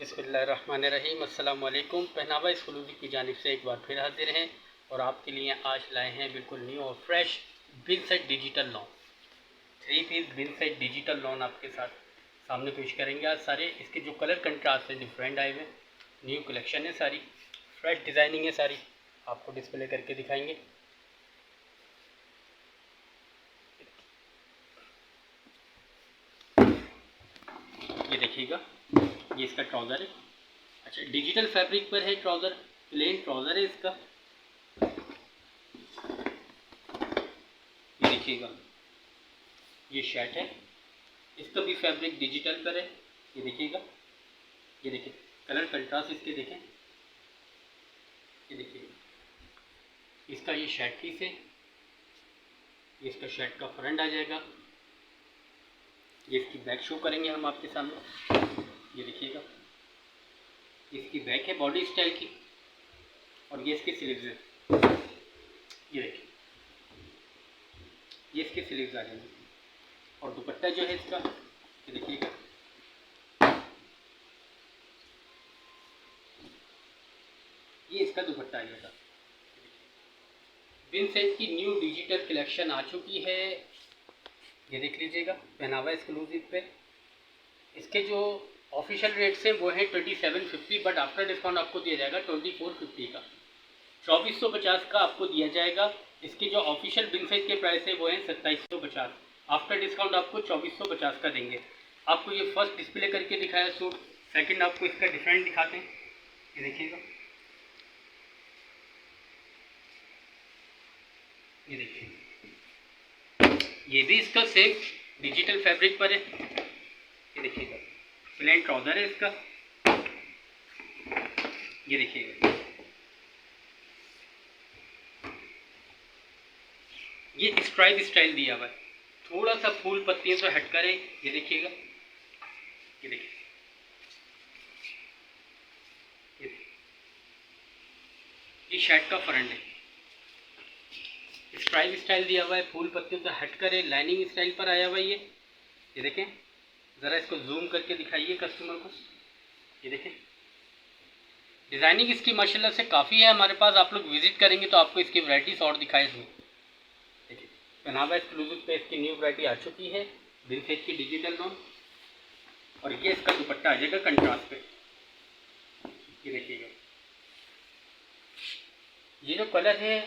बिस्मिल्लाहिर्रहमानिर्रहीम। अस्सलाम वालेकुम। पहनावा एक्सक्लूसिव की जानिब से एक बार फिर हाजिर हैं और आपके लिए आज लाए हैं बिल्कुल न्यू और फ्रेश बिन सेट डिजिटल लॉन। 3 पीस बिन सेट डिजिटल लॉन आपके साथ सामने पेश करेंगे। आज सारे इसके जो कलर कंट्रास्ट है डिफरेंट आए हुए, न्यू कलेक्शन है, सारी फ्रेश डिज़ाइनिंग है, सारी आपको डिस्प्ले करके दिखाएंगे। ये देखिएगा, ये इसका ट्राउज़र है। अच्छा, डिजिटल फैब्रिक पर है ट्राउज़र, प्लेन ट्राउज़र है इसका। ये देखिएगा, ये शर्ट है, इसका भी फैब्रिक डिजिटल पर है। ये देखिएगा, ये देखिए कलर कंट्रास्ट इसके देखें। ये देखिएगा, इसका ये शर्ट पीस है, ये इसका शर्ट का फ्रंट आ जाएगा। ये इसकी बैक शो करेंगे हम आपके सामने। ये देखिएगा, इसकी बैक है बॉडी स्टाइल की और ये इसके स्लीव्स है। ये देखिए, ये इसके स्लीव्स आ जाएंगे और दुपट्टा जो है इसका, ये देखिएगा, ये इसका दुपट्टा आ जाएगा। बिन सेट की न्यू डिजिटल कलेक्शन आ चुकी है, ये देख लीजिएगा पहनावा एक्सक्लूसिव पे। इसके जो ऑफिशियल रेट्स हैं वो है 2750, बट आफ्टर डिस्काउंट आपको दिया जाएगा 2450 का। 2450 का आपको दिया जाएगा। इसके जो ऑफिशियल बिन सेट के प्राइस है वो है 2750। आफ्टर डिस्काउंट आपको 2450 का देंगे। आपको ये फर्स्ट डिस्प्ले करके दिखाया सूट, सेकंड आपको इसका डिफरेंट दिखाते हैं। ये देखिएगा, ये देखिए, ये भी इसका सेम डिजिटल फैब्रिक पर है। ये देखिएगा, प्लेन ट्राउज़र है इसका। ये देखिएगा, ये स्ट्राइप स्टाइल दिया हुआ है, थोड़ा सा फूल पत्तियों से हटकर है। ये देखिएगा, ये देखिए, ये शर्ट का फ्रंट है, स्ट्राइप स्टाइल दिया हुआ है, फूल पत्तियों से हटकर है, लाइनिंग स्टाइल पर आया हुआ है। ये देखें, ज़रा इसको जूम करके दिखाइए कस्टमर को। ये देखें, डिज़ाइनिंग इसकी माशाल्लाह से काफ़ी है हमारे पास। आप लोग विजिट करेंगे तो आपको इसकी वैराइटीज और दिखाई दूँ। देखिए, पहनावा एक्सक्लूसिव पे इसकी न्यू वैरायटी आ चुकी है, बिन सेट की डिजिटल लॉन। और ये इसका दुपट्टा आ जाएगा कंट्रास्ट पे। ये देखिएगा, ये जो कलर है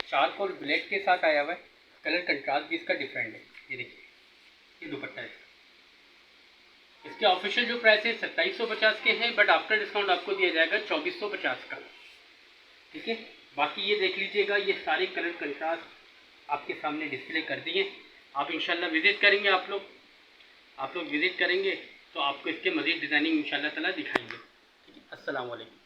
चारकोल ब्लैक के साथ आया हुआ है, कलर कंट्रास्ट भी इसका डिफरेंट है। ये देखिए, ये दुपट्टा है। इसके ऑफिशियल जो प्राइस है 2750 के हैं, बट आफ्टर डिस्काउंट आपको दिया जाएगा 2450 का। ठीक है, बाकी ये देख लीजिएगा, ये सारे कलर कंट्रास्ट आपके सामने डिस्प्ले कर दिए। आप इंशाल्लाह विजिट करेंगे, आप लोग विजिट करेंगे तो आपको इसके मज़ीद डिज़ाइनिंग इंशाल्लाह ताला दिखाएंगे। ठीक है, अस्सलाम वालेकुम।